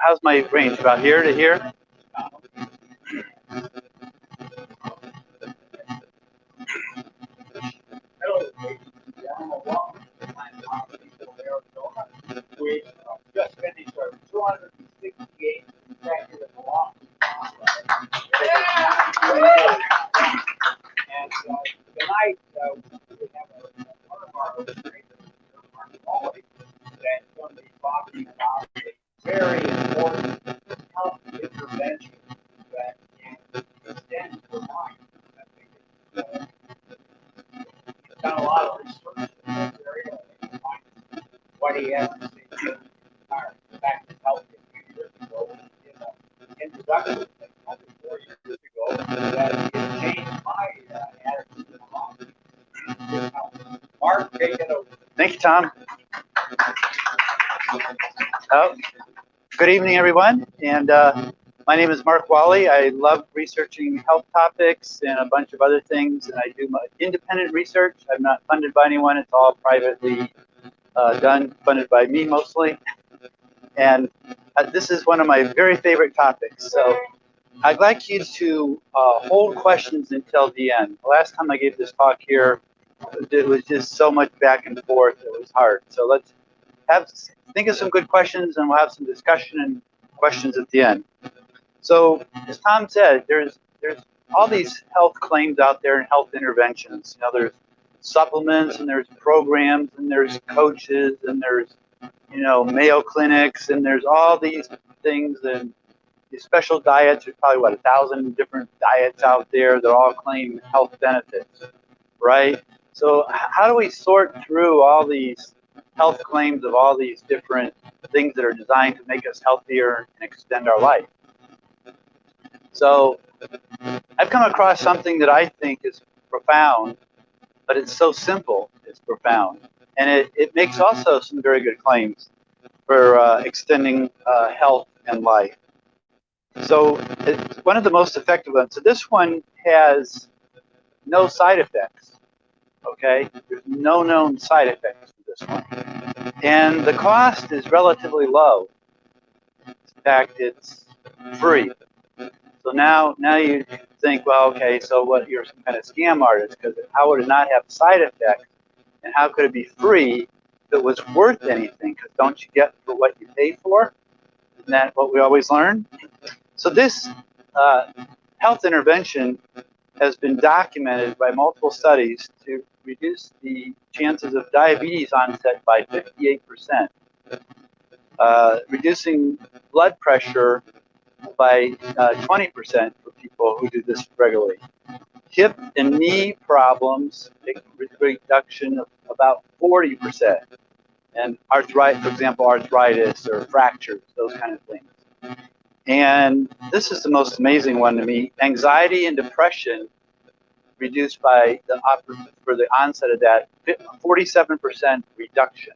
how's my range? About here to here? We just finished our 268 consecutive walk. And tonight we have one of our illustrators, Mark Wuolle, that's going to be talking about a very important health intervention that can extend your life. I think it's done a lot of research in this area. I think what he has to say back to health a few years ago in an introduction that probably 4 years ago that it changed my attitude about health. Mark, take it over. Thank you, Tom. Good evening, everyone. And my name is Mark Wuolle. I love researching health topics and a bunch of other things. And I do my independent research. I'm not funded by anyone. It's all privately done, funded by me mostly. And this is one of my very favorite topics. So I'd like you to hold questions until the end. The last time I gave this talk here, it was just so much back and forth. It was hard. So let's think of some good questions, and we'll have some discussion and questions at the end. So as Tom said, there's all these health claims out there and health interventions. You know, there's supplements, and there's programs, and there's coaches, and there's, you know, Mayo clinics, and there's all these things, and these special diets. There's probably, what, 1,000 different diets out there that all claim health benefits, right? So how do we sort through all these health claims of all these different things that are designed to make us healthier and extend our life? So I've come across something that I think is profound, but it's so simple, it's profound. And it makes also some very good claims for extending health and life. So it's one of the most effective ones. So this one has no side effects, okay? There's no known side effects to this one. And the cost is relatively low. In fact, it's free. So now you think, well, okay, so what? You're some kind of scam artist, because how would it not have side effects, and how could it be free if it was worth anything? Because don't you get for what you pay for? Isn't that what we always learn? So this health intervention has been documented by multiple studies to reduce the chances of diabetes onset by 58%, reducing blood pressure by 20% for people who do this regularly. Hip and knee problems, reduction of about 40%. And arthritis, for example, arthritis or fractures, those kind of things. And this is the most amazing one to me. Anxiety and depression reduced by for the onset of that 47% reduction.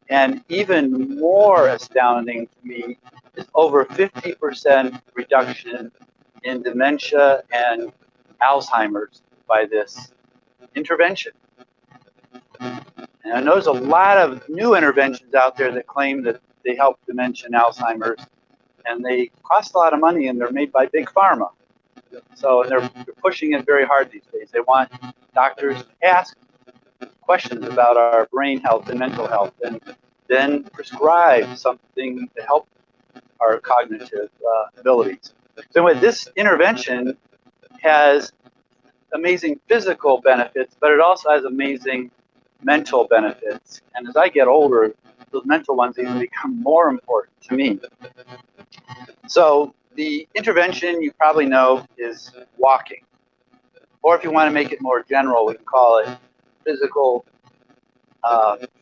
And even more astounding to me is over 50% reduction in dementia and Alzheimer's by this intervention. And I know there's a lot of new interventions out there that claim that they help dementia and Alzheimer's, and they cost a lot of money, and they're made by big pharma. So they're pushing it very hard these days. They want doctors to ask questions about our brain health and mental health, and then prescribe something to help our cognitive abilities. So anyway, this intervention has amazing physical benefits, but it also has amazing mental benefits. And as I get older, those mental ones even become more important to me. So the intervention, you probably know, is walking. Or if you want to make it more general, we can call it physical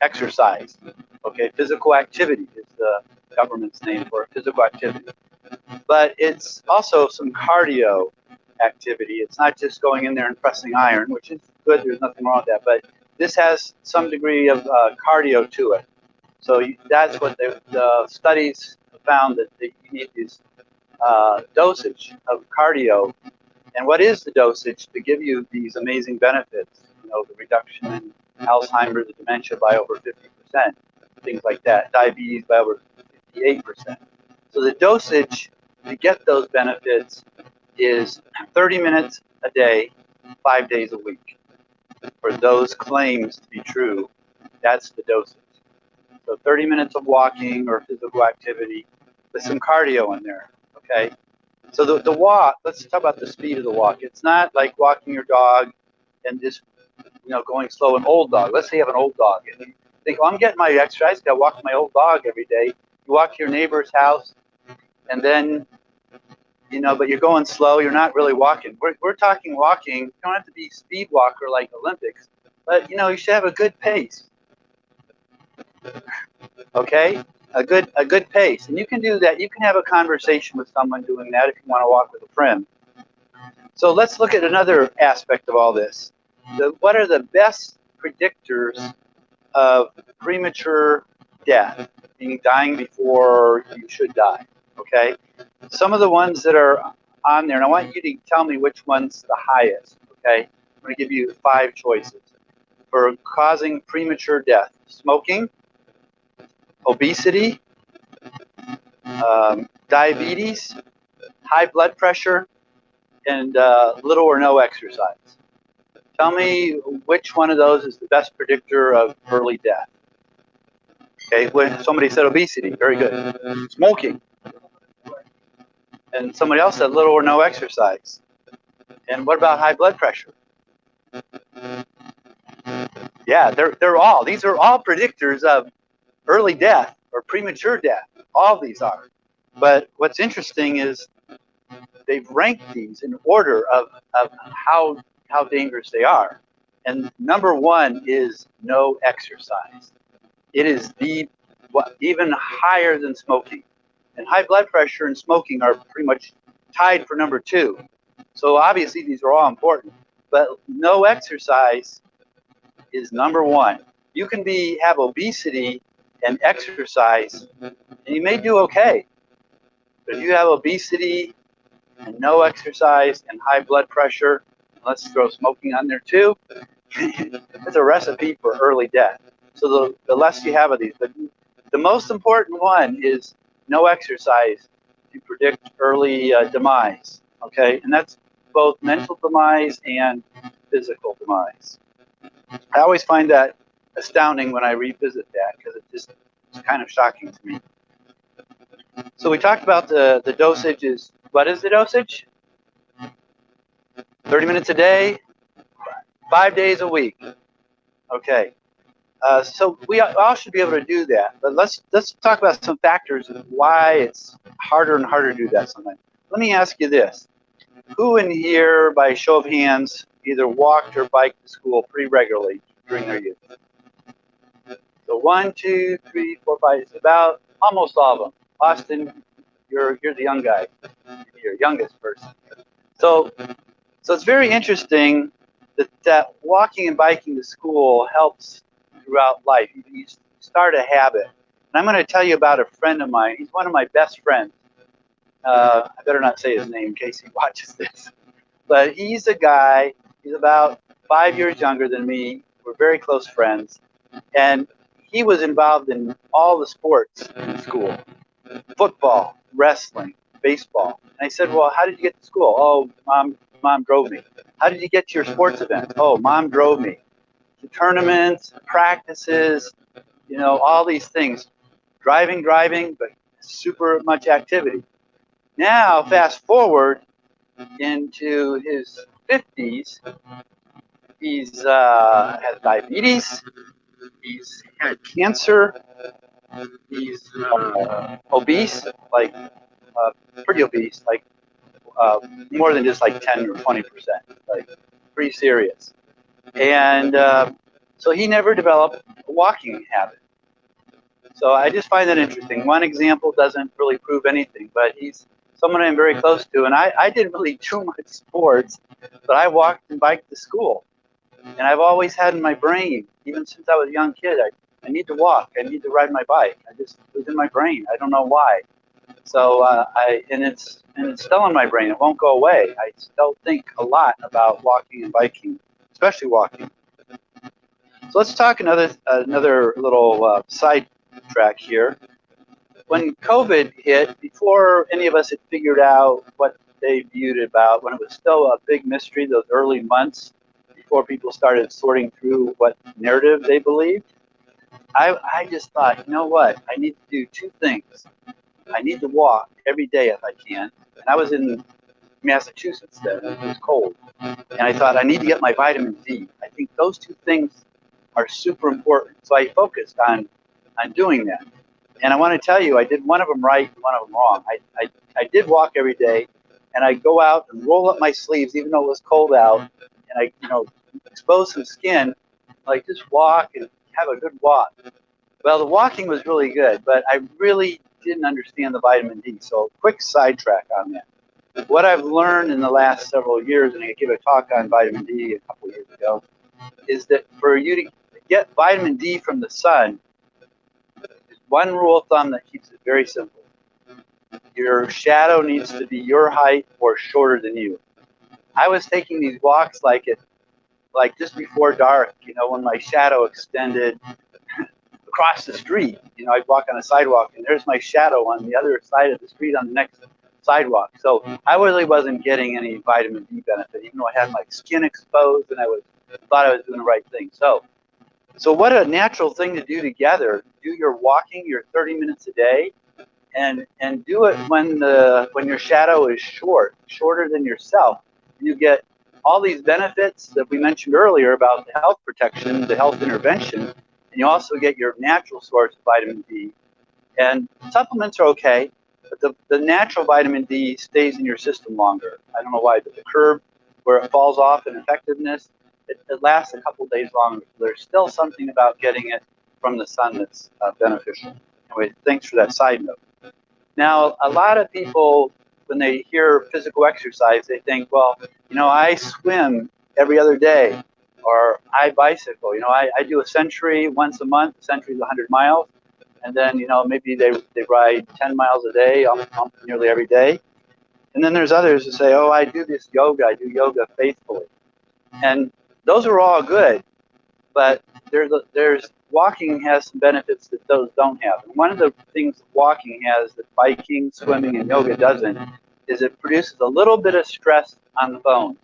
exercise. Okay, physical activity is the government's name for it, physical activity. But it's also some cardio activity. It's not just going in there and pressing iron, which is good. There's nothing wrong with that. But this has some degree of cardio to it. So that's what the studies found, that you need this dosage of cardio. And what is the dosage to give you these amazing benefits? You know, the reduction in Alzheimer's, the dementia by over 50%, things like that. Diabetes by over 58%. So the dosage to get those benefits is 30 minutes a day, 5 days a week. For those claims to be true, that's the dosage. So 30 minutes of walking or physical activity with some cardio in there, okay? So the walk, let's talk about the speed of the walk. It's not like walking your dog and just, going slow. An old dog. Let's say you have an old dog and you think, I'm getting my exercise. I walk my old dog every day. You walk to your neighbor's house, and then, but you're going slow. You're not really walking. We're talking walking. You don't have to be speed walker like Olympics, but you should have a good pace. Okay, a good pace, and you can do that. You can have a conversation with someone doing that if you want to walk with a friend. So let's look at another aspect of all this. What are the best predictors of premature death, meaning dying before you should die? Okay, some of the ones that are on there, and I want you to tell me which one's the highest. Okay, I'm going to give you 5 choices for causing premature death: smoking, obesity, diabetes, high blood pressure, and little or no exercise. Tell me which one of those is the best predictor of early death. Okay, when somebody said obesity, very good. Smoking. And somebody else said little or no exercise. And what about high blood pressure? Yeah, these are all predictors of early death or premature death. All these are. But what's interesting is they've ranked these in order of how dangerous they are. And number 1 is no exercise. It is even higher than smoking. And high blood pressure and smoking are pretty much tied for number 2. So obviously these are all important. But no exercise is number 1. You can have obesity and exercise, and you may do okay. But if you have obesity and no exercise and high blood pressure, let's throw smoking on there too, it's a recipe for early death. So the less you have of these. But the most important one is no exercise to predict early demise. Okay, and that's both mental demise and physical demise. I always find that astounding when I revisit that because it's kind of shocking to me. So we talked about the dosage is, what is the dosage? 30 minutes a day, 5 days a week. Okay. So we all should be able to do that. But let's talk about some factors of why it's harder and harder to do that sometimes. Let me ask you this. Who in here, by show of hands, either walked or biked to school pretty regularly during their youth? So 1, 2, 3, 4, 5, it's about almost all of them. Austin, you're the young guy. You're youngest person. So it's very interesting that walking and biking to school helps throughout life. You start a habit. And I'm going to tell you about a friend of mine. He's one of my best friends. I better not say his name in case he watches this. But he's a guy, he's about 5 years younger than me. We're very close friends. And he was involved in all the sports in school. Football, wrestling, baseball. And I said, well, how did you get to school? Oh, mom drove me. How did you get to your sports events? Oh, mom drove me. To tournaments, practices, all these things. Driving, but super much activity. Now, fast forward into his 50s, he's has diabetes, he's had cancer, he's obese, like pretty obese, like more than just like 10 or 20%, like pretty serious. And so he never developed a walking habit. So I just find that interesting. One example doesn't really prove anything, but he's someone I'm very close to. And I didn't really do much sports, but I walked and biked to school. And I've always had in my brain, even since I was a young kid, I need to walk. I need to ride my bike. It was in my brain. I don't know why. So it's still in my brain. It won't go away. I still think a lot about walking and biking, especially walking. So let's talk another little side track here. when COVID hit, before any of us had figured out what they viewed about, when it was still a big mystery, those early months before people started sorting through what narrative they believed, I just thought, you know what? I need to do two things. I need to walk every day if I can. And I was in Massachusetts then, it was cold. And I thought, I need to get my vitamin D. I think those two things are super important. So I focused on doing that. And I want to tell you, I did one of them right and one of them wrong. I did walk every day, and I go out and roll up my sleeves, even though it was cold out, and I, expose some skin, like just walk and have a good walk. Well, the walking was really good, but I really didn't understand the vitamin D. So quick sidetrack on that. What I've learned in the last several years, and I gave a talk on vitamin D a couple years ago, is that for you to get vitamin D from the sun, one rule of thumb that keeps it very simple. Your shadow needs to be your height or shorter than you. I was taking these walks like just before dark, when my shadow extended across the street. I'd walk on a sidewalk and there's my shadow on the other side of the street on the next sidewalk. So I really wasn't getting any vitamin D benefit, even though I had my skin exposed and thought I was doing the right thing. So what a natural thing to do together. Do your walking, your 30 minutes a day, and do it when your shadow is shorter than yourself. You get all these benefits that we mentioned earlier about the health protection, the health intervention, and you also get your natural source of vitamin D. And supplements are okay, but the natural vitamin D stays in your system longer. I don't know why, but the curve where it falls off in effectiveness, it lasts a couple days longer. There's still something about getting it from the sun that's beneficial. Anyway, thanks for that side note. Now, a lot of people, when they hear physical exercise, they think, well, I swim every other day, or I bicycle. I do a century once a month. A century is 100 miles. And then, maybe they ride 10 miles a day, nearly every day. And then there's others who say, oh, I do this yoga. I do yoga faithfully. And those are all good, but there's walking has some benefits that those don't have. And one of the things walking has that biking, swimming, and yoga doesn't is it produces a little bit of stress on the bones.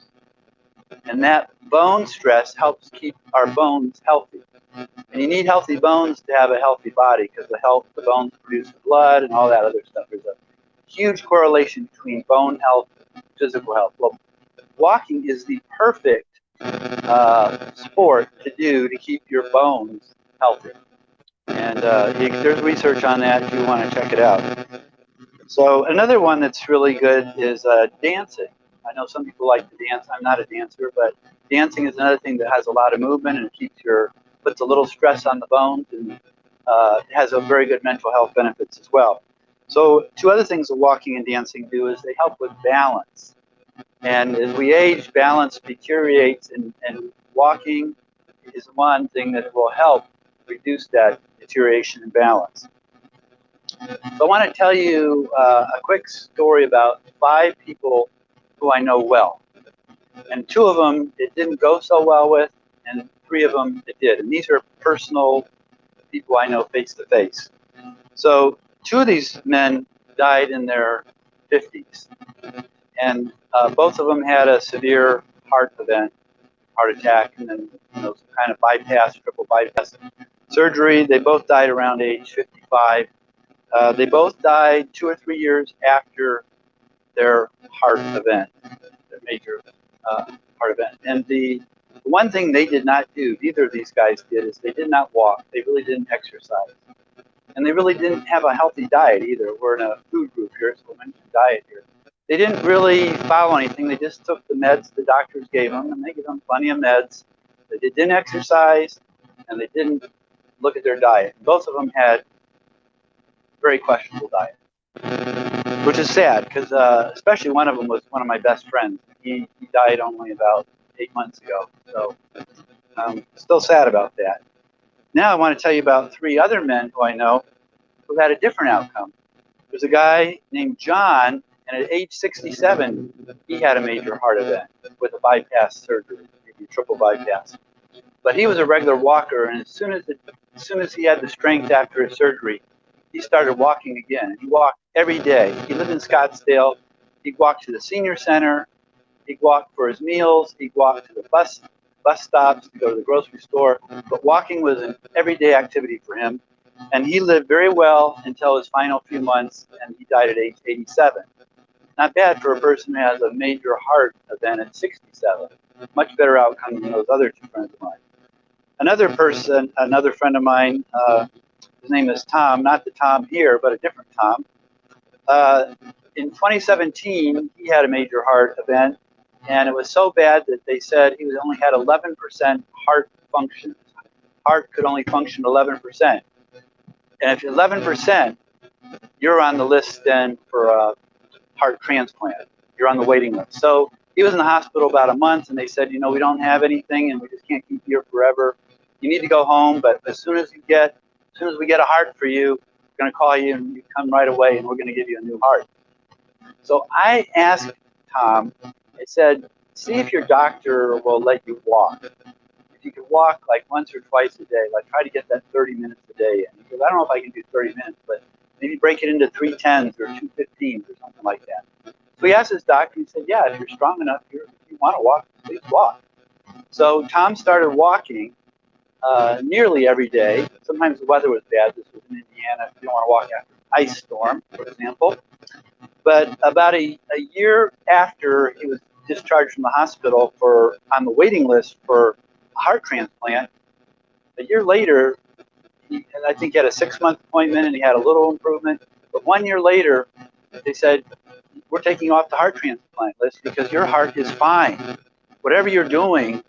And that bone stress helps keep our bones healthy. And you need healthy bones to have a healthy body because the bones produce blood and all that other stuff. There's a huge correlation between bone health and physical health. Well, walking is the perfect sport to do to keep your bones healthy. And there's research on that if you want to check it out. So another one that's really good is dancing. I know some people like to dance. I'm not a dancer, but dancing is another thing that has a lot of movement and puts a little stress on the bones, and it has a very good mental health benefits as well. So two other things that walking and dancing do is they help with balance. And as we age, balance deteriorates, and walking is one thing that will help reduce that deterioration in balance. So I want to tell you a quick story about 5 people who I know well. And 2 of them it didn't go so well with, and 3 of them it did. And these are personal people I know face to face. So 2 of these men died in their 50s. And both of them had a severe heart attack, and then some kind of triple bypass surgery. They both died around age 55. They both died 2 or 3 years after their heart event, their major heart event. And the one thing they did not do, neither of these guys did, is they did not walk. They really didn't exercise. And they really didn't have a healthy diet either. We're in a food group here, so we'll mention diet here. They didn't really follow anything. They just took the meds the doctors gave them, and they gave them plenty of meds. They didn't exercise, and they didn't look at their diet. Both of them had very questionable diet, which is sad because especially one of them was one of my best friends. He died only about 8 months ago, so still sad about that. Now I want to tell you about 3 other men who I know who had a different outcome. There's a guy named John, and at age 67, he had a major heart event with a bypass surgery, maybe triple bypass. But he was a regular walker, and as soon as he had the strength after his surgery, he started walking again. He walked every day. He lived in Scottsdale. He'd walk to the senior center. He'd walk for his meals. He'd walk to the bus stops to go to the grocery store. But walking was an everyday activity for him. And he lived very well until his final few months, and he died at age 87. Not bad for a person who has a major heart event at 67. Much better outcome than those other two friends of mine. Another friend of mine, his name is Tom, not the Tom here, but a different Tom. In 2017, he had a major heart event, and it was so bad that they said he only had 11% heart function. Heart could only function 11%. And if 11%, you're on the list then for a heart transplant. You're on the waiting list. So he was in the hospital about a month, and they said, we don't have anything, and we just can't keep you here forever. You need to go home, but as soon as we get a heart for you, we're going to call you, and you come right away, and we're going to give you a new heart. So I asked Tom, I said, see if your doctor will let you walk. If you could walk like once or twice a day, like try to get that 30 minutes a day. And he goes, I don't know if I can do 30 minutes, but maybe break it into 3 10s or 2 15s or something like that. So he asked his doctor, he said, yeah, if you're strong enough, if you want to walk, please walk. So Tom started walking nearly every day. Sometimes the weather was bad. This was in Indiana. You don't want to walk after an ice storm, for example. But about a year after he was discharged from the hospital on the waiting list for a heart transplant, a year later, I think he had a 6-month appointment and he had a little improvement. But 1 year later, they said, we're taking you off the heart transplant list because your heart is fine. Whatever you're doing,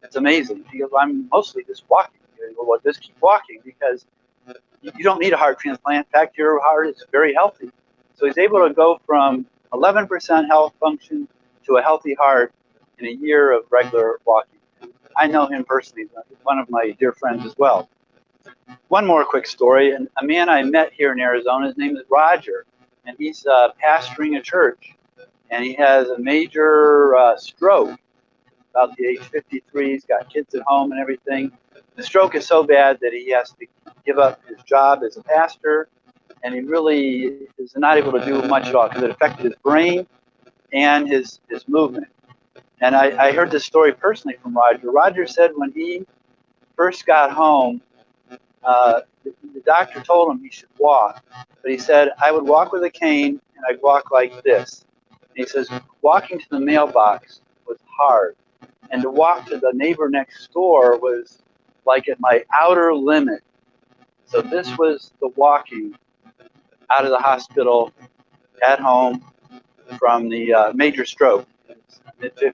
it's amazing. He goes, I'm mostly just walking. He goes, well, just keep walking because you don't need a heart transplant. In fact, your heart is very healthy. So he's able to go from 11% health function to a healthy heart in a year of regular walking. I know him personally. He's one of my dear friends as well. One more quick story. And a man I met here in Arizona, his name is Roger, and he's pastoring a church. And he has a major stroke, about the age 53. He's got kids at home and everything. The stroke is so bad that he has to give up his job as a pastor, and he really is not able to do much at all because it affected his brain and his movement. And I heard this story personally from Roger. Roger said when he first got home, the doctor told him he should walk, but he said, I would walk with a cane and I'd walk like this. And he says, walking to the mailbox was hard, and to walk to the neighbor next door was like at my outer limit. So this was the walking out of the hospital at home from the major stroke in his mid-50s.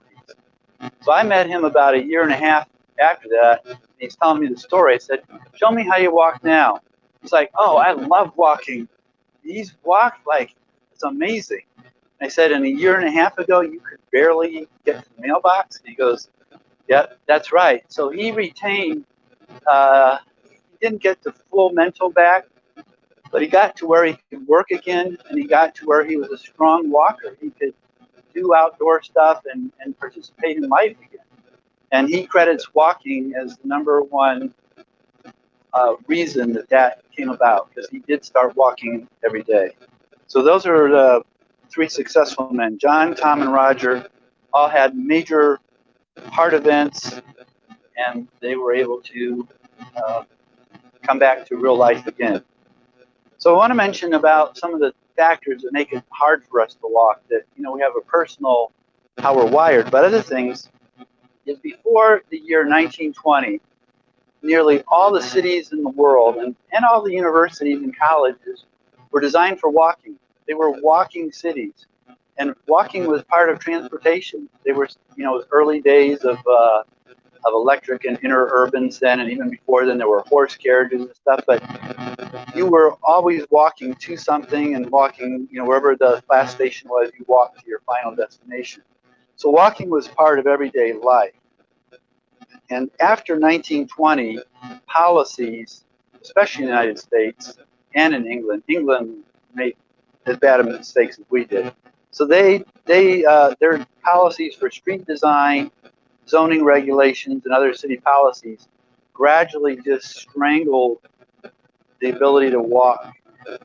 So I met him about a year and a half after that, and he's telling me the story. I said, show me how you walk now. He's like, oh, I love walking. He's walked like, it's amazing. I said, and a year and a half ago, you could barely get to the mailbox? And he goes, yeah, that's right. So he retained, he didn't get the full mental back, but he got to where he could work again, and he got to where he was a strong walker. He could do outdoor stuff and participate in life again. And he credits walking as the #1 reason that came about, because he did start walking every day. So those are the 3 successful men. John, Tom, and Roger all had major heart events, and they were able to come back to real life again. So I want to mention about some of the factors that make it hard for us to walk, that, we have a personal, how we're wired, but other things is before the year 1920, nearly all the cities in the world and all the universities and colleges were designed for walking. They were walking cities, and walking was part of transportation. They were, it was early days of electric and interurbans then, and even before then there were horse carriages and stuff, but you were always walking to something, and walking, wherever the class station was, you walked to your final destination. So walking was part of everyday life. And after 1920, policies, especially in the United States and in England made as bad of mistakes as we did. So their policies for street design, zoning regulations, and other city policies gradually just strangled the ability to walk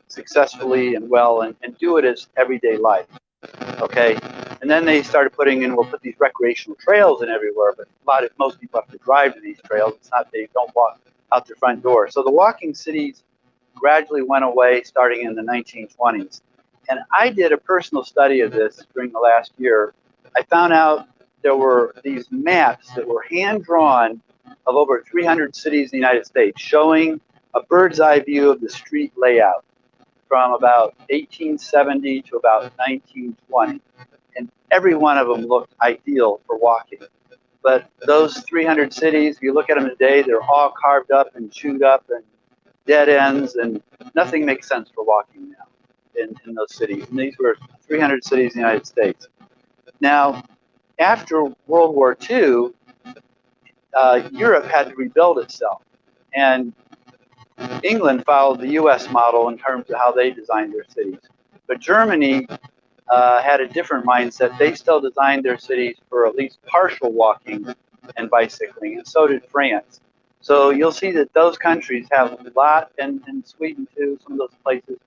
successfully and well, and do it as everyday life. Okay, and then they started putting in, we'll put these recreational trails in everywhere, but most people have to drive to these trails. It's not, they don't walk out their front door. So the walking cities gradually went away starting in the 1920s. And I did a personal study of this during the last year. I found out there were these maps that were hand-drawn of over 300 cities in the United States showing a bird's eye view of the street layout from about 1870 to about 1920. And every one of them looked ideal for walking. But those 300 cities, if you look at them today, they're all carved up and chewed up and dead ends, and nothing makes sense for walking now in those cities. And these were 300 cities in the United States. Now, after World War II, Europe had to rebuild itself. And England followed the U.S. model in terms of how they designed their cities. But Germany had a different mindset. They still designed their cities for at least partial walking and bicycling, and so did France. So you'll see that those countries have a lot, and Sweden too, some of those places,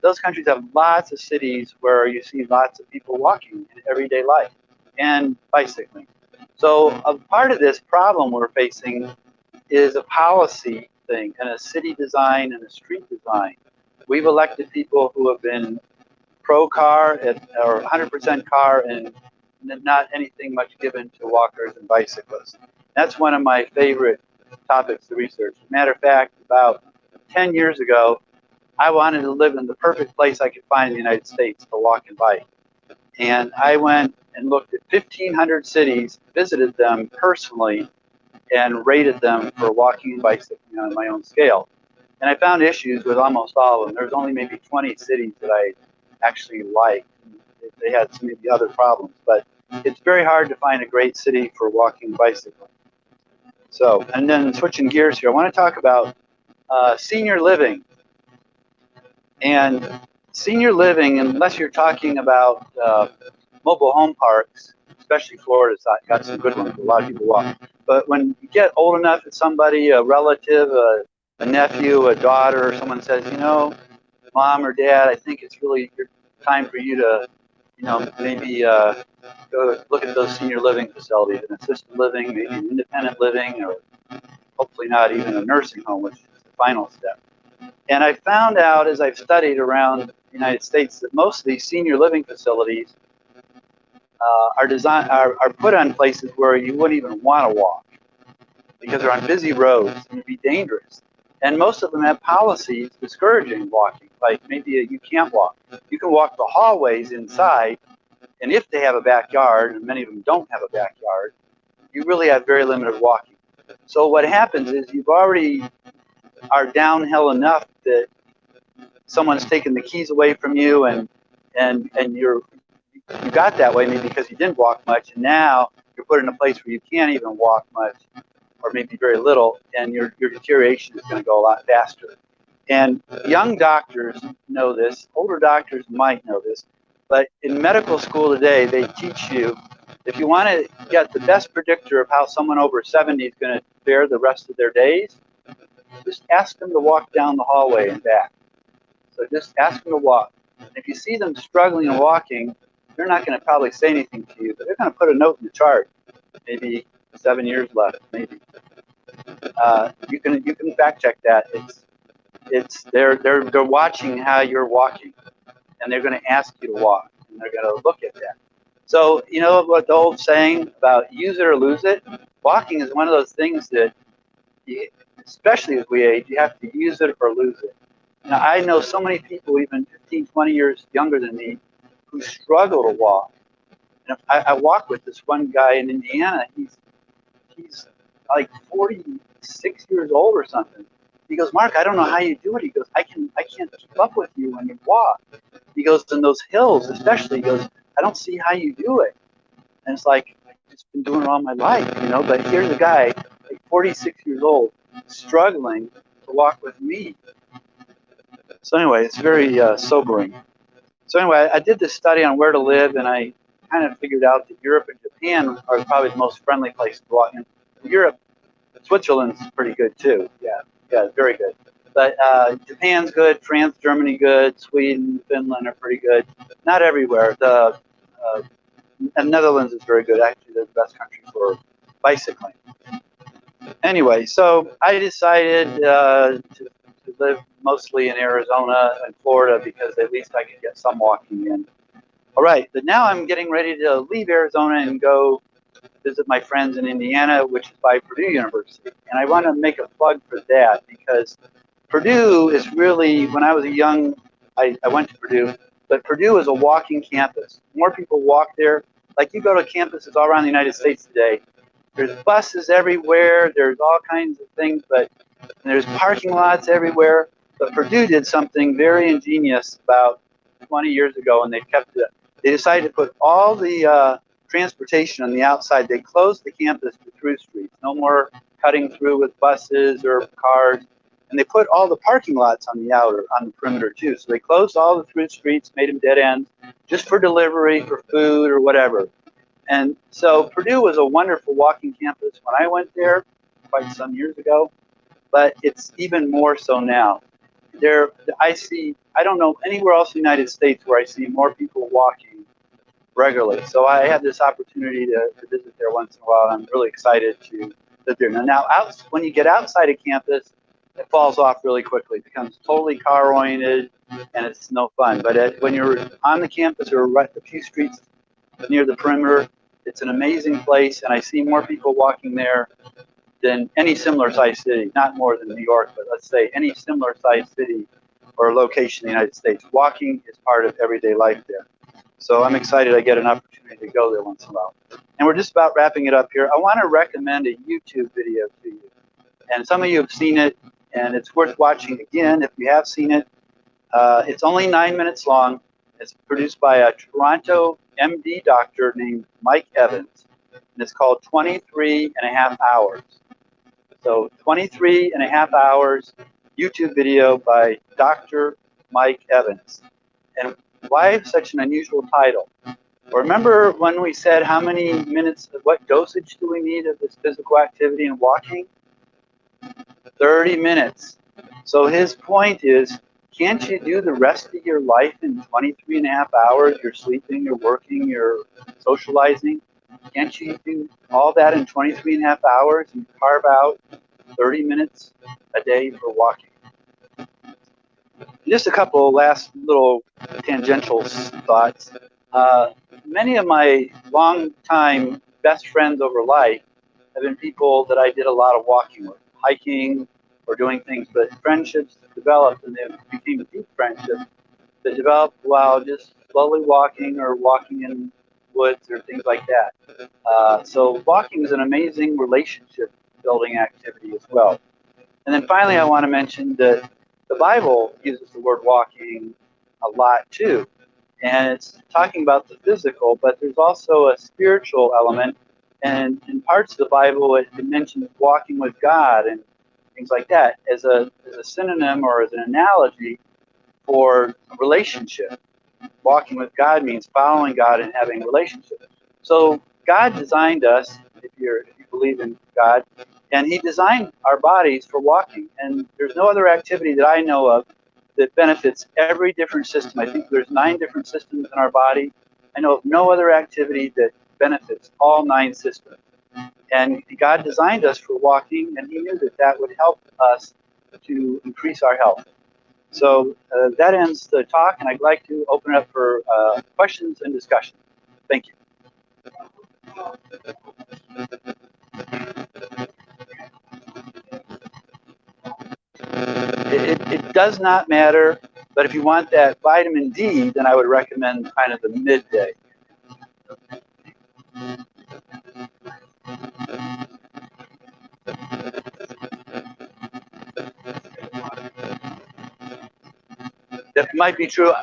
those countries have lots of cities where you see lots of people walking in everyday life and bicycling. So a part of this problem we're facing is a policy thing and a city design and a street design. We've elected people who have been pro-car or 100% car and not anything much given to walkers and bicyclists. That's one of my favorite topics to research. As a matter of fact, about 10 years ago, I wanted to live in the perfect place I could find in the United States to walk and bike. And I went and looked at 1,500 cities, visited them personally, and rated them for walking and bicycling on my own scale. And I found issues with almost all of them. There's only maybe 20 cities that I actually liked. They had some maybe other problems, but it's very hard to find a great city for walking and bicycling. So, and then switching gears here, I want to talk about senior living. And senior living, unless you're talking about mobile home parks, especially Florida's got some good ones, a lot of people walk. But when you get old enough that somebody, a relative, a nephew, a daughter, or someone says, you know, Mom or Dad, I think it's really time for you to, you know, maybe go look at those senior living facilities, an assisted living, maybe an independent living, or hopefully not even a nursing home, which is the final step. And I found out as I've studied around the United States that most of these senior living facilities are put on places where you wouldn't even want to walk because they're on busy roads and it'd be dangerous. And most of them have policies discouraging walking, like maybe you can't walk. You can walk the hallways inside, and if they have a backyard, and many of them don't have a backyard, you really have very limited walking. So what happens is you've already are downhill enough that someone's taken the keys away from you, and you got that way maybe because you didn't walk much, and now you're put in a place where you can't even walk much, or maybe very little, and your deterioration is going to go a lot faster. And young doctors know this, older doctors might know this, but in medical school today, they teach you, if you want to get the best predictor of how someone over 70 is going to fare the rest of their days, just ask them to walk down the hallway and back. So just ask them to walk. And if you see them struggling and walking, they're not going to probably say anything to you, but they're going to put a note in the chart. Maybe 7 years left, maybe. You can fact check that. They're watching how you're walking, and they're going to ask you to walk, and they're going to look at that. So you know what the old saying about use it or lose it? Walking is one of those things that, especially as we age, you have to use it or lose it. Now, I know so many people, even 15, 20 years younger than me, who struggle to walk. And I walk with this one guy in Indiana. He's like 46 years old or something. He goes, Mark, I don't know how you do it. He goes, I can't keep up with you when you walk. He goes, in those hills especially, he goes, I don't see how you do it. And it's like, I've just been doing it all my life, you know, but here's a guy, like 46 years old, struggling to walk with me. So anyway, it's very sobering. So anyway, I did this study on where to live, and I kind of figured out that Europe and Japan are probably the most friendly places to walk in. Europe, Switzerland's pretty good too. Yeah, very good. But Japan's good, France, Germany good, Sweden, Finland are pretty good. Not everywhere. The Netherlands is very good. Actually, they're the best country for bicycling. Anyway, so I decided to live mostly in Arizona and Florida because at least I could get some walking in. All right, but now I'm getting ready to leave Arizona and go visit my friends in Indiana, which is by Purdue University. And I want to make a plug for that because Purdue is really, when I was I went to Purdue, but Purdue is a walking campus. More people walk there. Like you go to campuses all around the United States today, there's buses everywhere, there's all kinds of things, but there's parking lots everywhere. But Purdue did something very ingenious about 20 years ago, and they've kept it. They decided to put all the transportation on the outside. They closed the campus to through streets. No more cutting through with buses or cars. And they put all the parking lots on the perimeter too. So they closed all the through streets, made them dead ends, just for delivery, for food or whatever. And so Purdue was a wonderful walking campus when I went there quite some years ago, but it's even more so now. I don't know anywhere else in the United States where I see more people walking regularly. So I had this opportunity to visit there once in a while, and I'm really excited to live there. Now when you get outside of campus, it falls off really quickly. It becomes totally car-oriented, and it's no fun. But when you're on the campus or right a few streets near the perimeter, it's an amazing place, and I see more people walking there than any similar sized city, not more than New York, but let's say any similar sized city or location in the United States. Walking is part of everyday life there. So I'm excited I get an opportunity to go there once in a while. And we're just about wrapping it up here. I want to recommend a YouTube video to you. And some of you have seen it, and it's worth watching again if you have seen it. It's only 9 minutes long. It's produced by a Toronto MD doctor named Mike Evans, and it's called 23 and a half hours. So 23 and a half hours YouTube video by Dr. Mike Evans. And why such an unusual title? Remember when we said how many minutes, what dosage do we need of this physical activity and walking? 30 minutes. So his point is, can't you do the rest of your life in 23 and a half hours? You're sleeping, you're working, you're socializing. Can't you do all that in 23 and a half hours and carve out 30 minutes a day for walking? Just a couple of last little tangential thoughts. Many of my longtime best friends over life have been people that I did a lot of walking with, hiking or doing things, but friendships developed, and they became deep friendships that developed while just slowly walking or walking in woods or things like that. So walking is an amazing relationship building activity as well. And then finally, I want to mention that the Bible uses the word walking a lot too. And it's talking about the physical, but there's also a spiritual element. And in parts of the Bible, it mentions walking with God and things like that as a synonym or as an analogy for a relationship. Walking with God means following God and having a relationship. So God designed us, if you believe in God, and He designed our bodies for walking. And there's no other activity that I know of that benefits every different system. I think there's 9 different systems in our body. I know of no other activity that benefits all 9 systems. And God designed us for walking, and He knew that that would help us to increase our health. So that ends the talk, and I'd like to open it up for questions and discussion. Thank you. It does not matter, but if you want that vitamin D, then I would recommend kind of the midday. That might be true.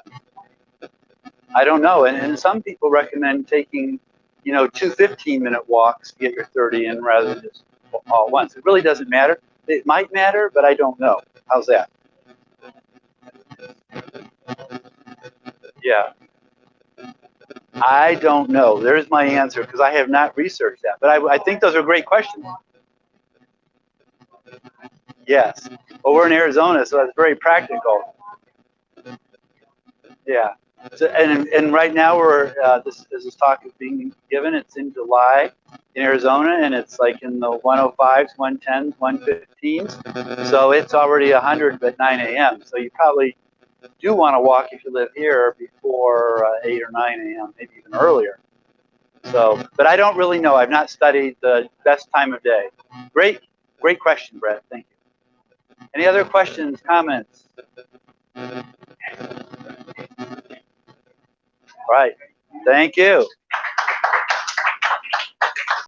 I don't know. And some people recommend taking, 2 15-minute walks to get your 30 in rather than just all at once. It really doesn't matter. It might matter, but I don't know. How's that? Yeah. I don't know. There's my answer because I have not researched that. But I think those are great questions. Yes. Well, we're in Arizona, so that's very practical. Yeah. So, and right now we're this talk is being given. It's in July in Arizona, and it's like in the 105s, 110s, 115s. So it's already 100 at 9 a.m. So you probably do want to walk if you live here before 8 or 9 a.m., maybe even earlier. So, but I don't really know. I've not studied the best time of day. Great question, Brett. Thank you. Any other questions, comments? Right. Thank you.